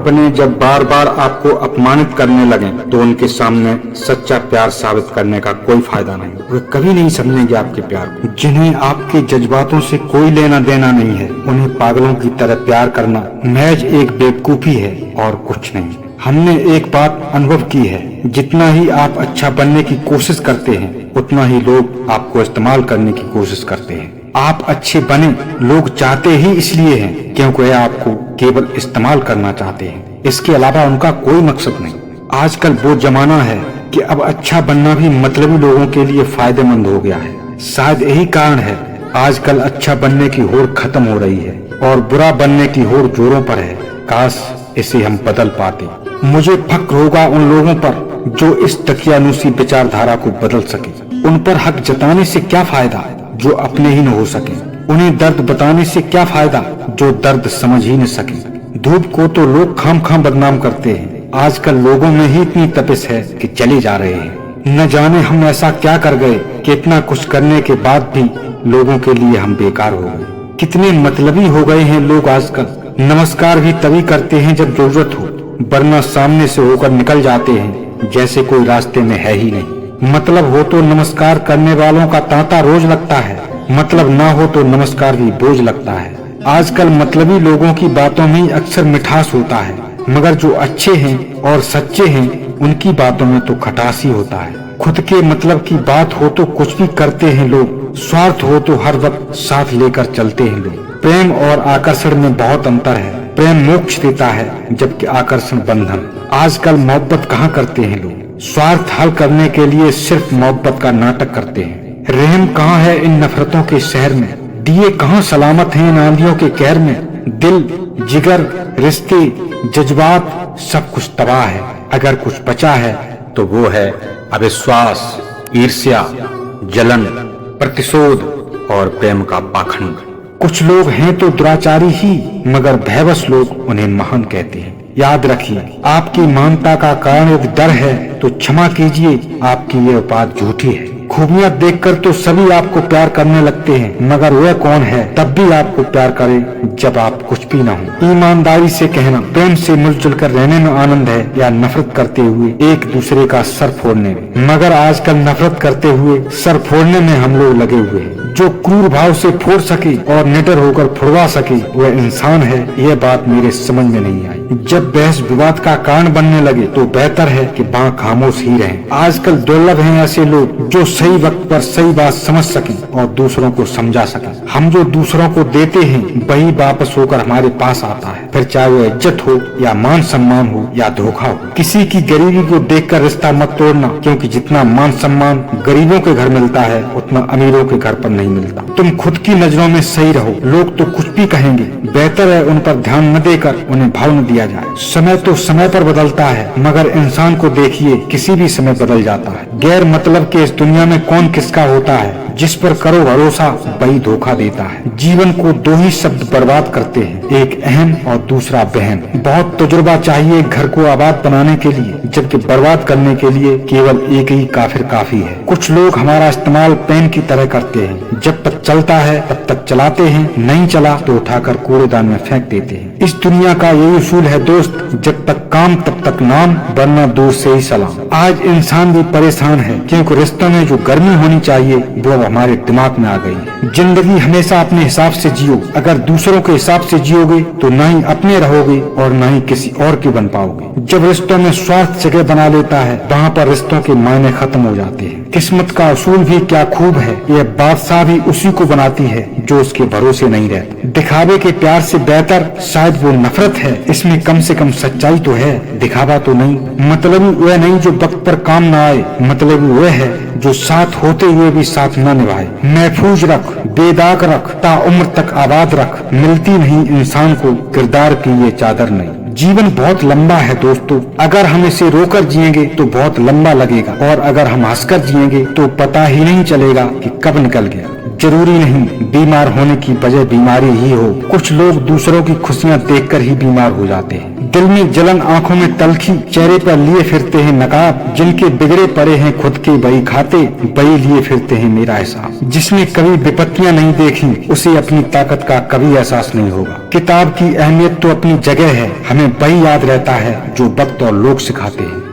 बने जब बार बार आपको अपमानित करने लगे तो उनके सामने सच्चा प्यार साबित करने का कोई फायदा नहीं। वे कभी नहीं समझेंगे आपके प्यार को। जिन्हें आपके जज्बातों से कोई लेना देना नहीं है, उन्हें पागलों की तरह प्यार करना महज एक बेवकूफी है और कुछ नहीं। हमने एक बात अनुभव की है, जितना ही आप अच्छा बनने की कोशिश करते हैं उतना ही लोग आपको इस्तेमाल करने की कोशिश करते हैं। आप अच्छे बने लोग चाहते ही इसलिए हैं क्योंकि वे आपको केवल इस्तेमाल करना चाहते हैं, इसके अलावा उनका कोई मकसद नहीं। आजकल वो जमाना है कि अब अच्छा बनना भी मतलबी लोगों के लिए फायदेमंद हो गया है। शायद यही कारण है आजकल अच्छा बनने की होड़ खत्म हो रही है और बुरा बनने की होड़ जोरों पर है। काश इसे हम बदल पाते। मुझे फक्र होगा उन लोगों पर जो इस दकियानूसी विचारधारा को बदल सके। उन पर हक जताने से क्या फायदा जो अपने ही न हो सके। उन्हें दर्द बताने से क्या फायदा जो दर्द समझ ही न सके। धूप को तो लोग खाम बदनाम करते हैं। आजकल लोगों में ही इतनी तपिश है कि चले जा रहे हैं। न जाने हम ऐसा क्या कर गए कि इतना कुछ करने के बाद भी लोगों के लिए हम बेकार हो गए। कितने मतलबी हो गए हैं लोग आजकल। नमस्कार भी तभी करते हैं जब जरूरत हो, वरना सामने से होकर निकल जाते हैं जैसे कोई रास्ते में है ही नहीं। मतलब हो तो नमस्कार करने वालों का तांता रोज लगता है, मतलब ना हो तो नमस्कार भी बोझ लगता है। आजकल मतलबी लोगों की बातों में अक्सर मिठास होता है, मगर जो अच्छे हैं और सच्चे हैं उनकी बातों में तो खटास ही होता है। खुद के मतलब की बात हो तो कुछ भी करते हैं लोग, स्वार्थ हो तो हर वक्त साथ लेकर चलते हैं लोग। प्रेम और आकर्षण में बहुत अंतर है। प्रेम मोक्ष देता है जबकि आकर्षण बंधन। आजकल मोहब्बत कहाँ करते हैं लोग, स्वार्थ हल करने के लिए सिर्फ मोहब्बत का नाटक करते हैं। रहम कहाँ है इन नफरतों के शहर में, दिए कहाँ सलामत हैं इन आंधियों के कहर में। दिल, जिगर, रिश्ते, जज्बात सब कुछ तबाह है। अगर कुछ बचा है तो वो है अविश्वास, ईर्ष्या, जलन, प्रतिशोध और प्रेम का पाखंड। कुछ लोग हैं तो दुराचारी ही, मगर भयवश लोग उन्हें महान कहते हैं। याद रखिए, आपकी महानता का कारण यदि डर है तो क्षमा कीजिए, आपकी ये बात झूठी है। खूबियां देखकर तो सभी आपको प्यार करने लगते हैं, मगर वह कौन है तब भी आपको प्यार करे जब आप कुछ भी ना हो। ईमानदारी से कहना, प्रेम से मिलजुल कर रहने में आनंद है या नफरत करते हुए एक दूसरे का सर फोड़ने में। मगर आजकल नफरत करते हुए सर फोड़ने में हम लोग लगे हुए हैं। जो क्रूर भाव से फोड़ सके और निडर होकर फुड़वा सके वह इंसान है, यह बात मेरे समझ में नहीं आई। जब बहस विवाद का कारण बनने लगे तो बेहतर है कि वहाँ खामोश ही रहें। आजकल दुर्लभ हैं ऐसे लोग जो सही वक्त पर सही बात समझ सकें और दूसरों को समझा सकें। हम जो दूसरों को देते हैं वही वापस होकर हमारे पास आता है, फिर चाहे वो इज्जत हो या मान सम्मान हो या धोखा हो। किसी की गरीबी को देखकर रिश्ता मत तोड़ना, क्योंकि जितना मान सम्मान गरीबों के घर मिलता है उतना अमीरों के घर पर नहीं मिलता। तुम खुद की नजरों में सही रहो, लोग तो कुछ भी कहेंगे, बेहतर है उन पर ध्यान न देकर उन्हें भाव न दिया जाए। समय तो समय पर बदलता है, मगर इंसान को देखिए किसी भी समय बदल जाता है। गैर मतलब के इस दुनिया में कौन किसका होता है, जिस पर करो भरोसा वही धोखा देता है। जीवन को दो ही शब्द बर्बाद करते हैं, एक अहम और दूसरा बहन। बहुत तजुर्बा चाहिए घर को आबाद बनाने के लिए, जबकि बर्बाद करने के लिए केवल एक ही काफिर काफी है। कुछ लोग हमारा इस्तेमाल पेन की तरह करते हैं, जब तक चलता है तब तक चलाते हैं, नहीं चला तो उठाकर कूड़ेदान में फेंक देते हैं। इस दुनिया का यही उसूल है दोस्त, जब तक काम तब तक नाम, वरना दूर से ही सलाम। आज इंसान भी परेशान है क्योंकि रिश्तों में जो गर्मी होनी चाहिए वो हमारे दिमाग में आ गई। जिंदगी हमेशा अपने हिसाब से जियो। अगर दूसरों के हिसाब से जियोगे तो न ही अपने रहोगे और न ही किसी और के बन पाओगे। जब रिश्तों में स्वार्थ जगह बना लेता है वहाँ पर रिश्तों के मायने खत्म हो जाते हैं। किस्मत का उसूल भी क्या खूब है, यह बादशाह भी उसी को बनाती है जो उसके भरोसे नहीं रहते। दिखावे के प्यार से बेहतर शायद वो नफरत है, इसमें कम से कम सच्चाई तो है, दिखावा तो नहीं। मतलबी वह नहीं जो वक्त पर काम न आए, मतलबी वह है जो साथ होते हुए भी साथ न निभाए। महफूज रख, बेदाग रख, ता उम्र तक आबाद रख। मिलती नहीं इंसान को किरदार की ये चादर नहीं। जीवन बहुत लंबा है दोस्तों, अगर हम इसे रोकर जिएंगे तो बहुत लंबा लगेगा, और अगर हम हंसकर जिएंगे तो पता ही नहीं चलेगा कि कब निकल गया। जरूरी नहीं बीमार होने की वजह बीमारी ही हो। कुछ लोग दूसरों की खुशियाँ देखकर ही बीमार हो जाते हैं। दिल में जलन, आंखों में तलखी, चेहरे पर लिए फिरते हैं नकाब। जिनके बिगड़े पड़े हैं खुद के वही खाते, वही लिए फिरते हैं मेरा हिसाब। जिसने कभी विपत्तियां नहीं देखी उसे अपनी ताकत का कभी एहसास नहीं होगा। किताब की अहमियत तो अपनी जगह है, हमें वही याद रहता है जो वक्त और लोग सिखाते हैं।